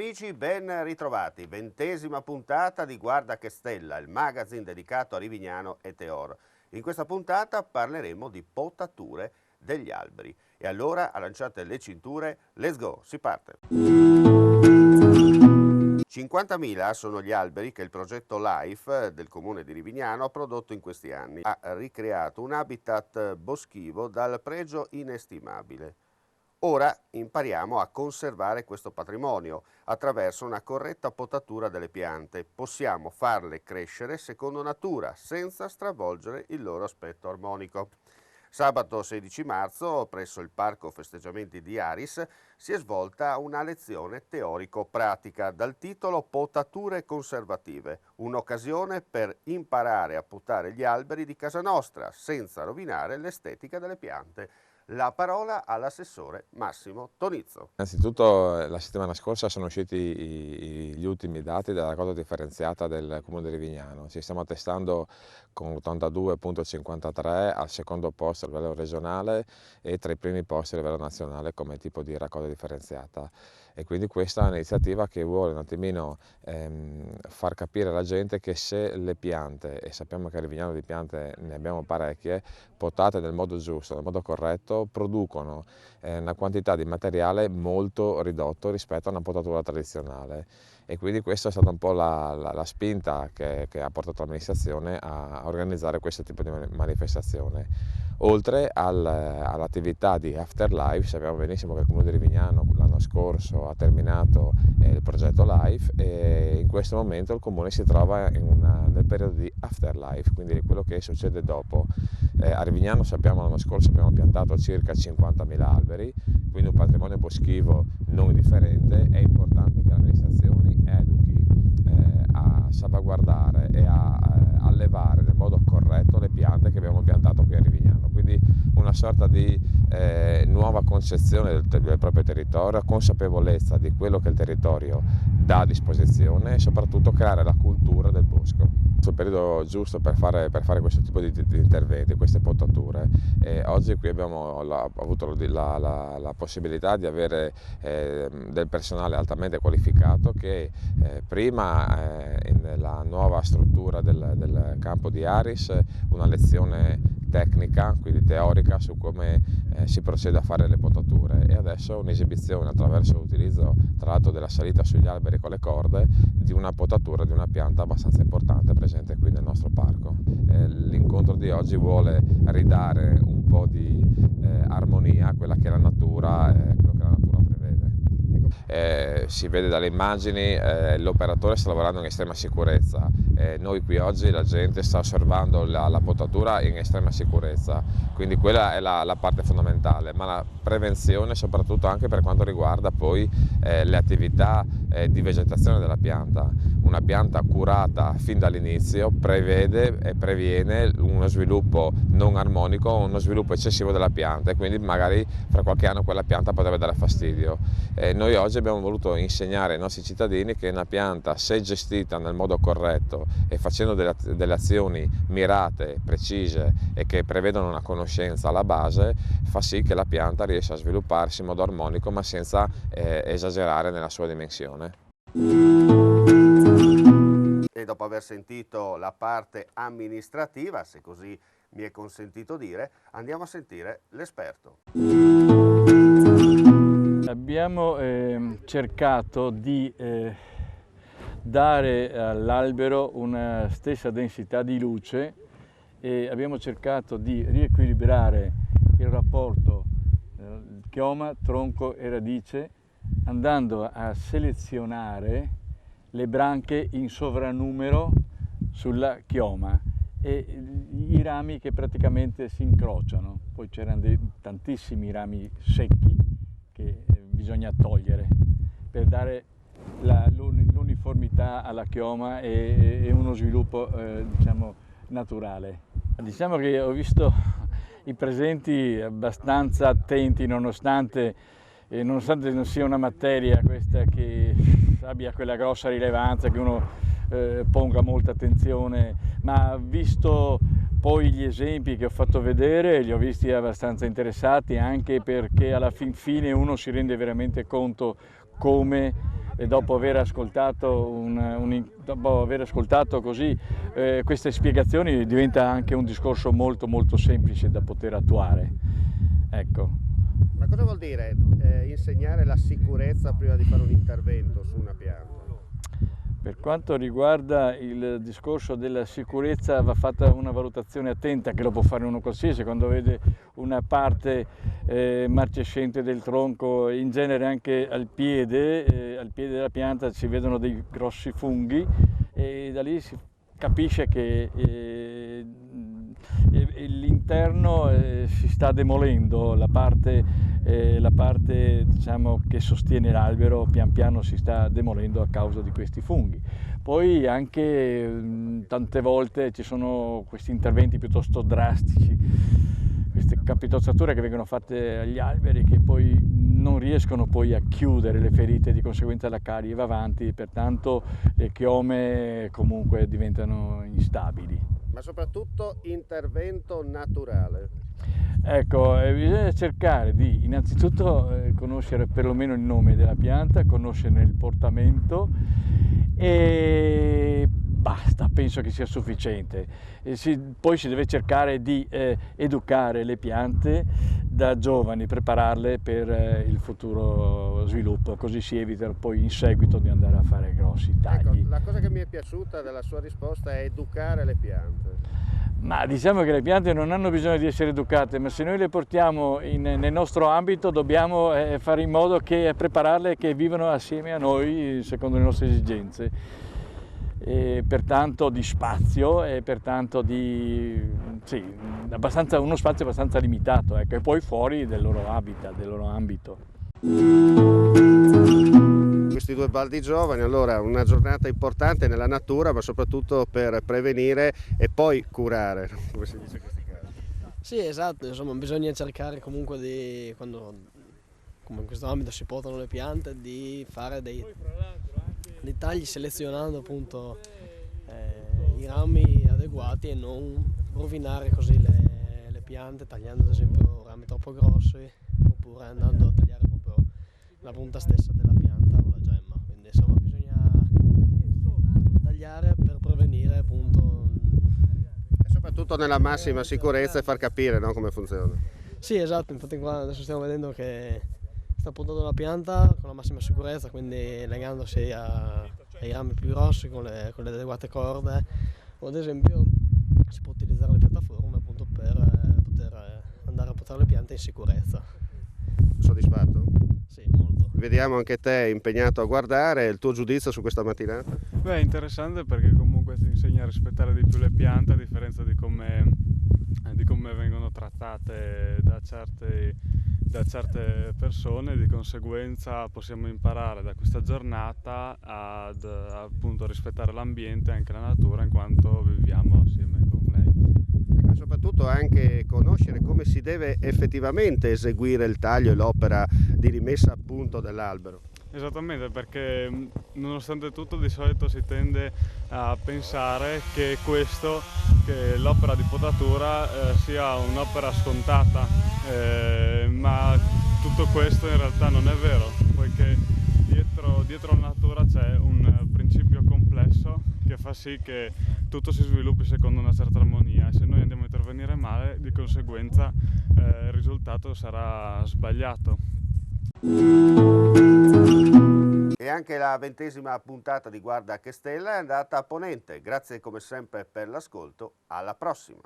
amici, ben ritrovati. 20ª puntata di Guarda che Stella, il magazine dedicato a Rivignano e Teor. In questa puntata parleremo di potature degli alberi. E allora, allacciate le cinture, let's go, si parte! 50.000 sono gli alberi che il progetto LIFE del comune di Rivignano ha prodotto in questi anni. Ha ricreato un habitat boschivo dal pregio inestimabile. Ora impariamo a conservare questo patrimonio attraverso una corretta potatura delle piante. Possiamo farle crescere secondo natura, senza stravolgere il loro aspetto armonico. Sabato 16 marzo, presso il Parco Festeggiamenti di Aris, si è svolta una lezione teorico-pratica dal titolo Potature conservative, un'occasione per imparare a potare gli alberi di casa nostra, senza rovinare l'estetica delle piante. La parola all'assessore Massimo Tonizzo. Innanzitutto la settimana scorsa sono usciti gli ultimi dati della raccolta differenziata del Comune di Rivignano. Ci stiamo attestando con 82,53 al secondo posto a livello regionale e tra i primi posti a livello nazionale come tipo di raccolta differenziata. E quindi questa è un'iniziativa che vuole un attimino far capire alla gente che se le piante, e sappiamo che a Rivignano di piante ne abbiamo parecchie, potate nel modo giusto, nel modo corretto, producono una quantità di materiale molto ridotto rispetto a una potatura tradizionale. E quindi questa è stata un po' la spinta che ha portato l'amministrazione a organizzare questo tipo di manifestazione. Oltre all'attività di Afterlife, sappiamo benissimo che il Comune di Rivignano l'anno scorso ha terminato il progetto LIFE e in questo momento il Comune si trova nel periodo di Afterlife, quindi quello che succede dopo. A Rivignano sappiamo l'anno scorso abbiamo piantato circa 50.000 alberi, quindi un patrimonio boschivo non indifferente. È importante che l'amministrazione educhi a salvaguardare e a allevare nel modo corretto le piante che abbiamo piantato qui a Rivignano, quindi una sorta di nuova concezione del proprio territorio, consapevolezza di quello che il territorio dà a disposizione e soprattutto creare la cultura del bosco. Il periodo giusto per fare questo tipo di interventi, queste potature. Oggi qui abbiamo avuto la possibilità di avere del personale altamente qualificato che prima nella nuova struttura del campo di Aris una lezione tecnica, quindi teorica, su come si procede a fare le potature e adesso un'esibizione attraverso l'utilizzo tra l'altro della salita sugli alberi con le corde di una potatura di una pianta abbastanza importante presente qui nel nostro parco. L'incontro di oggi vuole ridare un po' di armonia a quella che è la natura, quello che la natura prevede. Si vede dalle immagini, l'operatore sta lavorando in estrema sicurezza. Noi qui oggi la gente sta osservando la potatura in estrema sicurezza, quindi quella è la parte fondamentale, ma la prevenzione soprattutto anche per quanto riguarda poi le attività di vegetazione della pianta. Una pianta curata fin dall'inizio prevede e previene uno sviluppo non armonico, uno sviluppo eccessivo della pianta e quindi magari fra qualche anno quella pianta potrebbe dare fastidio. Noi oggi abbiamo voluto insegnare ai nostri cittadini che una pianta, se gestita nel modo corretto e facendo delle azioni mirate, precise e che prevedono una conoscenza alla base, fa sì che la pianta riesca a svilupparsi in modo armonico ma senza esagerare nella sua dimensione. E dopo aver sentito la parte amministrativa, se così mi è consentito dire, andiamo a sentire l'esperto. Abbiamo cercato di dare all'albero una stessa densità di luce e abbiamo cercato di riequilibrare il rapporto chioma, tronco e radice andando a selezionare le branche in sovrannumero sulla chioma e i rami che praticamente si incrociano. Poi c'erano tantissimi rami secchi che bisogna togliere per dare l'uniformità alla chioma e uno sviluppo diciamo naturale. Diciamo che ho visto i presenti abbastanza attenti nonostante non sia una materia questa che abbia quella grossa rilevanza che uno ponga molta attenzione, ma visto poi gli esempi che ho fatto vedere li ho visti abbastanza interessati, anche perché alla fin fine uno si rende veramente conto come e dopo aver ascoltato, così queste spiegazioni diventa anche un discorso molto molto semplice da poter attuare. Ecco. Ma cosa vuol dire insegnare la sicurezza prima di fare un intervento su una pianta? Per quanto riguarda il discorso della sicurezza va fatta una valutazione attenta, che lo può fare uno qualsiasi, quando vede una parte marcescente del tronco, in genere anche al piede della pianta si vedono dei grossi funghi e da lì si capisce che l'interno si sta demolendo, la parte diciamo, che sostiene l'albero pian piano si sta demolendo a causa di questi funghi. Poi anche tante volte ci sono questi interventi piuttosto drastici, queste capitozzature che vengono fatte agli alberi che poi non riescono poi a chiudere le ferite, di conseguenza la carie va avanti, pertanto le chiome comunque diventano instabili. Ma soprattutto intervento naturale. Ecco, bisogna cercare di innanzitutto conoscere perlomeno il nome della pianta, conoscere il portamento e basta, penso che sia sufficiente. Poi si deve cercare di educare le piante da giovani, prepararle per il futuro sviluppo, così si evita poi in seguito di andare a fare grossi tagli. Ecco, la cosa che mi è piaciuta della sua risposta è educare le piante. Ma diciamo che le piante non hanno bisogno di essere educate, ma se noi le portiamo nel nostro ambito dobbiamo fare in modo che prepararle che vivano assieme a noi secondo le nostre esigenze. E pertanto di spazio e pertanto di uno spazio abbastanza limitato, ecco, e poi fuori del loro habitat, del loro ambito. Questi due baldi giovani, allora una giornata importante nella natura, ma soprattutto per prevenire e poi curare, come si dice in questi casi. Sì, esatto, insomma bisogna cercare comunque di, quando come in questo ambito si potano le piante, di fare dei tagli selezionando appunto i rami adeguati e non rovinare così le piante, tagliando ad esempio rami troppo grossi oppure andando a tagliare proprio la punta stessa della pianta o la gemma, quindi insomma bisogna tagliare per prevenire appunto. E soprattutto nella massima sicurezza e far capire, no, come funziona. Sì, esatto, infatti qua adesso stiamo vedendo che sta puntando la pianta con la massima sicurezza, quindi legandosi ai rami più grossi con le adeguate corde, o ad esempio si può utilizzare le piattaforme appunto per poter andare a portare le piante in sicurezza. Soddisfatto? Sì, molto. Vediamo anche te impegnato a guardare, il tuo giudizio su questa mattinata? Beh, è interessante perché comunque ti insegna a rispettare di più le piante, a differenza di come vengono trattate da certe persone. Di conseguenza possiamo imparare da questa giornata ad appunto rispettare l'ambiente e anche la natura in quanto viviamo assieme con lei. Ma soprattutto anche conoscere come si deve effettivamente eseguire il taglio e l'opera di rimessa a punto dell'albero. Esattamente, perché nonostante tutto di solito si tende a pensare che l'opera di potatura sia un'opera scontata, ma tutto questo in realtà non è vero, poiché dietro la natura c'è un principio complesso che fa sì che tutto si sviluppi secondo una certa armonia, e se noi andiamo a intervenire male, di conseguenza il risultato sarà sbagliato. E anche la 20ª puntata di Guarda che Stella è andata a ponente. Grazie come sempre per l'ascolto, alla prossima!